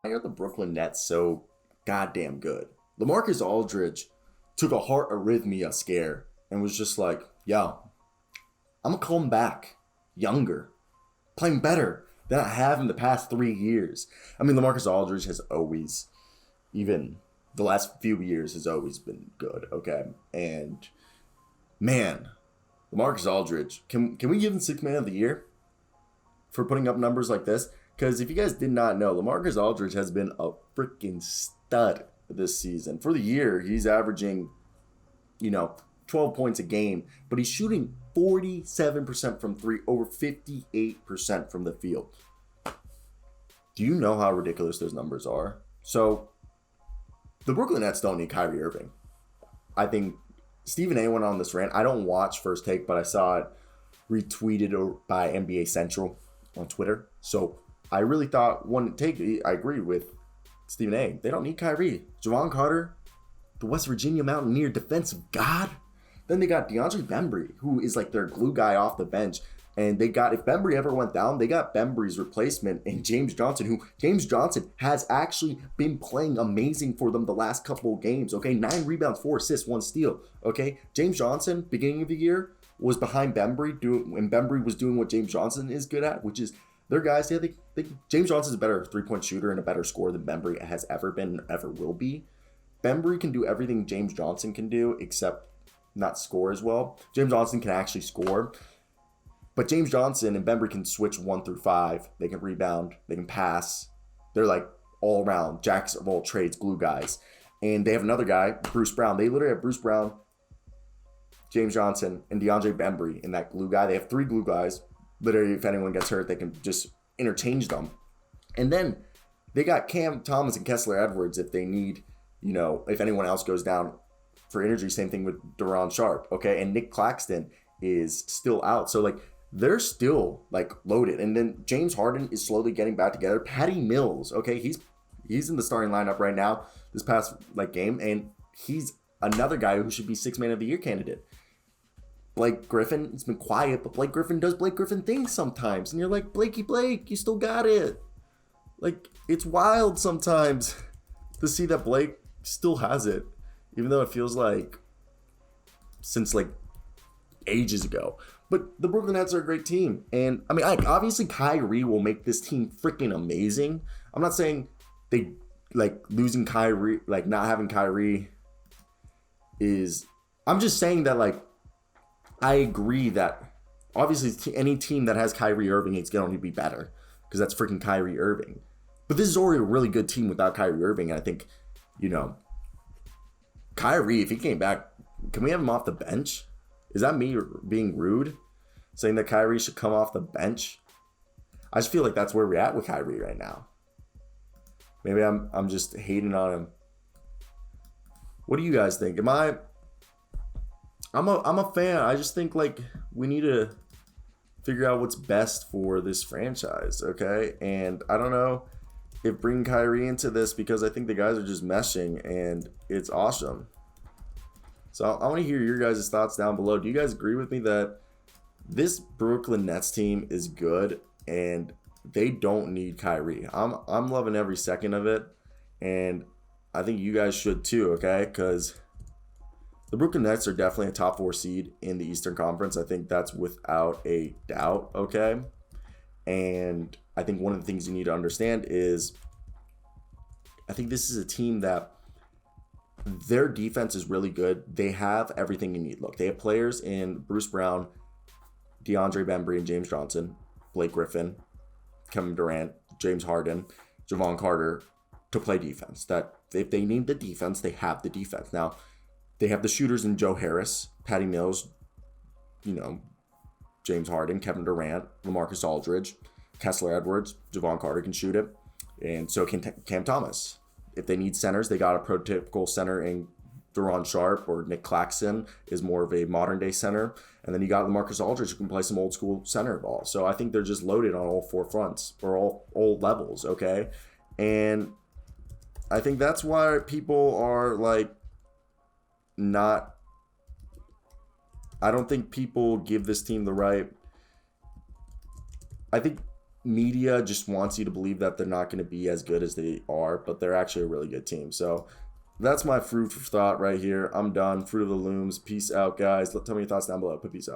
Why are the Brooklyn Nets so goddamn good? LaMarcus Aldridge took a heart arrhythmia scare and was just like, yo, I'm gonna come back younger, playing better than I have in the past 3 years. I mean, LaMarcus Aldridge has always, even the last few years, has always been good, okay? And man, LaMarcus Aldridge, can we give him Sixth Man of the Year for putting up numbers like this? Because if you guys did not know, LaMarcus Aldridge has been a freaking stud this season. For the year, he's averaging, 12 points a game, but he's shooting 47% from three, over 58% from the field. Do you know how ridiculous those numbers are? So, the Brooklyn Nets don't need Kyrie Irving. I think Stephen A went on this rant. I don't watch First Take, but I saw it retweeted by NBA Central on Twitter. So, I really thought one take, I agree with Stephen A. They don't need Kyrie. Javon Carter, the West Virginia Mountaineer defensive god. Then they got DeAndre Bembry, who is like their glue guy off the bench. And they got, if Bembry ever went down, they got Bembry's replacement in James Johnson, who James Johnson has actually been playing amazing for them the last couple of games. Okay, 9 rebounds, 4 assists, 1 steal. Okay, James Johnson, beginning of the year, was behind Bembry, when Bembry was doing what James Johnson is good at, which is their guys. Yeah, James Johnson's a better 3-point shooter and a better scorer than Bembry has ever been, ever will be. Bembry can do everything James Johnson can do, except not score as well. James Johnson can actually score, but James Johnson and Bembry can switch 1 through 5. They can rebound, they can pass. They're like all around jacks of all trades, glue guys. And they have another guy, Bruce Brown. They literally have Bruce Brown, James Johnson, and DeAndre Bembry in that glue guy. They have 3 glue guys. Literally, if anyone gets hurt, they can just interchange them. And then they got Cam Thomas and Kessler Edwards if they need, if anyone else goes down for injury. Same thing with Duran Sharp, okay? And Nick Claxton is still out. So, they're still, loaded. And then James Harden is slowly getting back together. Patty Mills, okay? He's in the starting lineup right now this past, game. And he's another guy who should be Sixth Man of the Year candidate. Blake Griffin, it's been quiet, but Blake Griffin does Blake Griffin things sometimes. And you're like, Blake, you still got it. It's wild sometimes to see that Blake still has it, even though it feels like since ages ago. But the Brooklyn Nets are a great team. And I mean, obviously Kyrie will make this team freaking amazing. I'm not saying they losing Kyrie, not having Kyrie is, I'm just saying that I agree that obviously any team that has Kyrie Irving is going to be better because that's freaking Kyrie Irving. But this is already a really good team without Kyrie Irving. And I think, Kyrie, if he came back, can we have him off the bench? Is that me being rude? Saying that Kyrie should come off the bench? I just feel like that's where we're at with Kyrie right now. Maybe I'm just hating on him. What do you guys think? I'm a fan. I just think we need to figure out what's best for this franchise, okay? And I don't know if bringing Kyrie into this, because I think the guys are just meshing and it's awesome. So I want to hear your guys' thoughts down below. Do you guys agree with me that this Brooklyn Nets team is good and they don't need Kyrie? I'm loving every second of it, and I think you guys should too, okay? Because the Brooklyn Nets are definitely a top 4 seed in the Eastern Conference. I think that's without a doubt, okay? And I think one of the things you need to understand is I think this is a team that their defense is really good. They have everything you need. Look, they have players in Bruce Brown, DeAndre Bembry, and James Johnson, Blake Griffin, Kevin Durant, James Harden, Javon Carter to play defense. That if they need the defense, they have the defense. Now, they have the shooters in Joe Harris, Patty Mills, James Harden, Kevin Durant, LaMarcus Aldridge, Kessler Edwards, Javon Carter can shoot it, and so can Cam Thomas. If they need centers, they got a prototypical center in Duran Sharp, or Nick Claxton is more of a modern day center. And then you got LaMarcus Aldridge who can play some old school center ball. So I think they're just loaded on all 4 fronts, or all levels, okay? And I think that's why people are not, I don't think people give this team the right, I think media just wants you to believe that they're not going to be as good as they are, but they're actually a really good team. So that's my fruit for thought right here. I'm done. Fruit of the looms. Peace out, guys. Tell me your thoughts down below. Peace out.